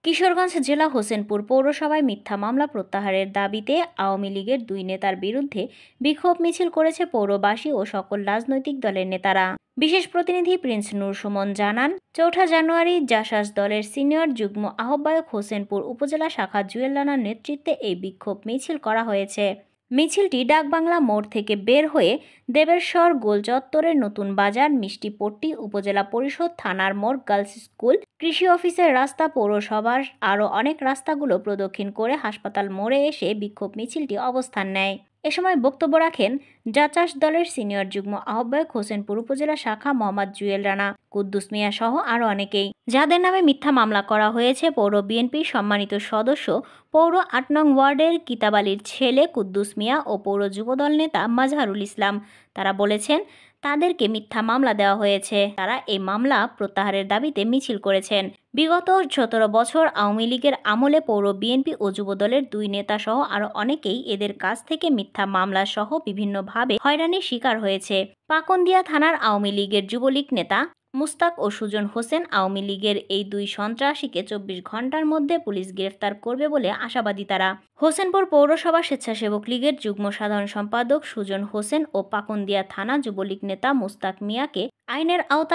কিশোরগঞ্জ জেলা হোসেনপুর পৌরসভায় মিথ্যা মামলা প্রত্যাহারের দাবিতে আওয়ামী লীগের দুই নেতার বিরুদ্ধে বিক্ষোভ মিছিল করেছে পৌরবাসী ও সকল রাজনৈতিক দলের নেতারা। বিশেষ প্রতিনিধি প্রিন্স নূর সুমন জানান, ৪ জানুয়ারি জাসাস দলের সিনিয়র যুগ্ম আহ্বায়ক হোসেনপুর উপজেলা শাখা জুয়েল রানার নেতৃত্বে এই বিক্ষোভ মিছিল করা হয়েছে। মিছিলটি ডাকবাংলা মোড় থেকে বের হয়ে দেবেশ্বর গোল চত্বরের নতুন বাজার, মিষ্টিপট্টি, উপজেলা পরিষদ, থানার মোড়, গার্লস স্কুল, কৃষি অফিসের রাস্তা, পৌরসভার আরও অনেক রাস্তাগুলো প্রদক্ষিণ করে হাসপাতাল মোড়ে এসে বিক্ষোভ মিছিলটি অবস্থান নেয়। এ সময় বক্তব্য রাখেন জাসাস দলের সিনিয়র যুগ্ম আহ্বায়ক হোসেনপুর উপজেলা শাখা মোহাম্মদ জুয়েল রানা, কুদ্দুস মিয়া সহ আরও অনেকেই, যাদের নামে মিথ্যা মামলা করা হয়েছে। পৌর বিএনপির সম্মানিত সদস্য, পৌর ৮ নং ওয়ার্ডের কিতাবালির ছেলে কুদ্দুস মিয়া ও পৌর যুবদল নেতা মাজহারুল ইসলাম। তারা বলেছেন তাদেরকে মিথ্যা মামলা দেওয়া হয়েছে। তারা এই মামলা প্রত্যাহারের দাবিতে মিছিল করেছেন। বিগত ১৭ বছর আওয়ামী লীগের আমলে পৌর বিএনপি ও যুবদলের দুই নেতা সহ আরও অনেকেই এদের কাছ থেকে মিথ্যা মামলা সহ বিভিন্নভাবে হয়রানির শিকার হয়েছে। পাকন্দিয়া থানার আওয়ামী লীগের যুবলীগ নেতা মুস্তাক ও সুজন হোসেন আওয়ামী লীগের এই দুই সন্ত্রাসীকে ২৪ ঘন্টার মধ্যে পুলিশ গ্রেফতার করবে বলে আশাবাদী তারা। হোসেনপুর পৌরসভা স্বেচ্ছাসেবক লীগের যুগ্ম সাধারণ সম্পাদক সুজন হোসেন ও পাকন্দিয়া থানা যুবলীগ নেতা মুস্তাক মিয়াকে আইনের আওতায়